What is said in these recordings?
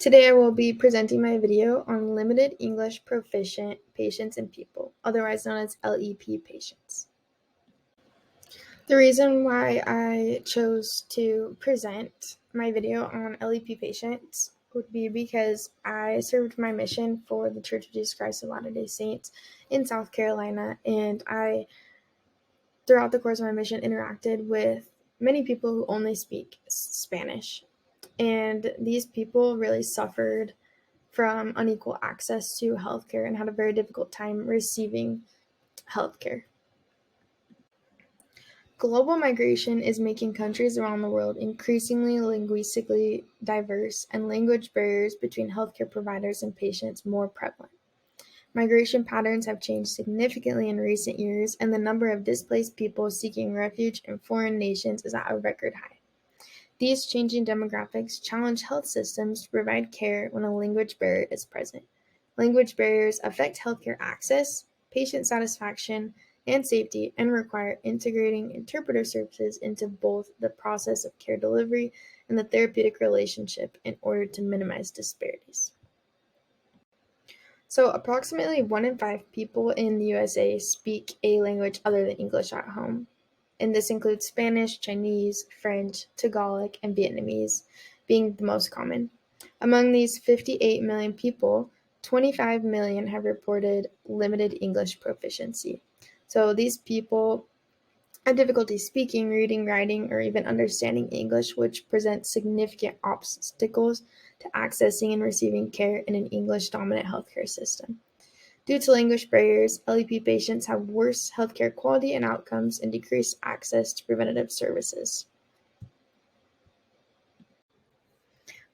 Today I will be presenting my video on limited English proficient patients and people, otherwise known as LEP patients. The reason why I chose to present my video on LEP patients would be because I served my mission for the Church of Jesus Christ of Latter-day Saints in South Carolina, and I, throughout the course of my mission, interacted with many people who only speak Spanish. And these people really suffered from unequal access to healthcare and had a very difficult time receiving healthcare. Global migration is making countries around the world increasingly linguistically diverse, and language barriers between healthcare providers and patients more prevalent. Migration patterns have changed significantly in recent years, and the number of displaced people seeking refuge in foreign nations is at a record high. These changing demographics challenge health systems to provide care when a language barrier is present. Language barriers affect healthcare access, patient satisfaction, and safety, and require integrating interpreter services into both the process of care delivery and the therapeutic relationship in order to minimize disparities. So, approximately 1 in 5 people in the USA speak a language other than English at home. And this includes Spanish, Chinese, French, Tagalog, and Vietnamese being the most common. Among these 58 million people, 25 million have reported limited English proficiency. So these people have difficulty speaking, reading, writing, or even understanding English, which presents significant obstacles to accessing and receiving care in an English-dominant healthcare system. Due to language barriers, LEP patients have worse healthcare quality and outcomes and decreased access to preventative services.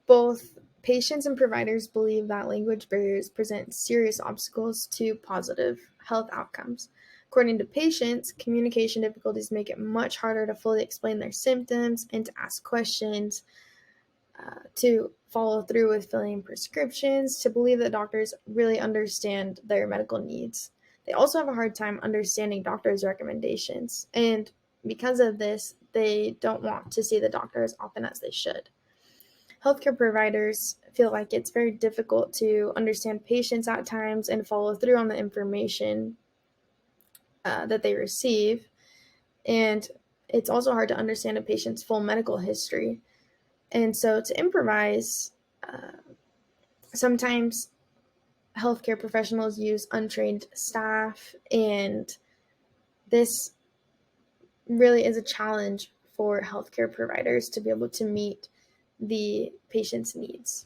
Both patients and providers believe that language barriers present serious obstacles to positive health outcomes. According to patients, communication difficulties make it much harder to fully explain their symptoms and to ask questions, to follow through with filling prescriptions, to believe that doctors really understand their medical needs. They also have a hard time understanding doctors' recommendations, and because of this, they don't want to see the doctor as often as they should. Healthcare providers feel like it's very difficult to understand patients at times and follow through on the information that they receive, and it's also hard to understand a patient's full medical history. And so to improvise, sometimes healthcare professionals use untrained staff, and this really is a challenge for healthcare providers to be able to meet the patient's needs.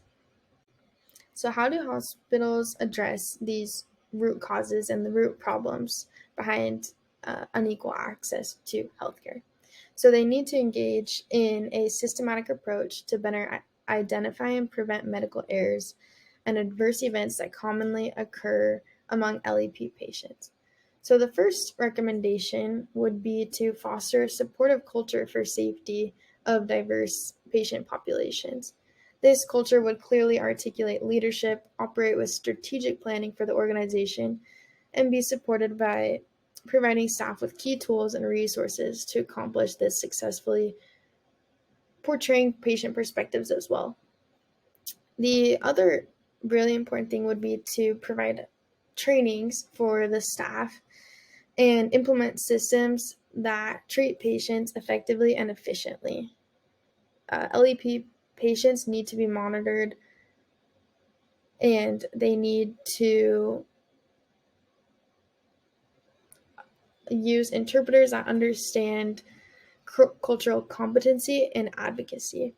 So how do hospitals address these root causes and the root problems behind unequal access to healthcare? So they need to engage in a systematic approach to better identify and prevent medical errors and adverse events that commonly occur among LEP patients. So the first recommendation would be to foster a supportive culture for safety of diverse patient populations. This culture would clearly articulate leadership, operate with strategic planning for the organization, and be supported by providing staff with key tools and resources to accomplish this successfully, portraying patient perspectives as well. The other really important thing would be to provide trainings for the staff and implement systems that treat patients effectively and efficiently. LEP patients need to be monitored, and they need to use interpreters that understand cultural competency and advocacy.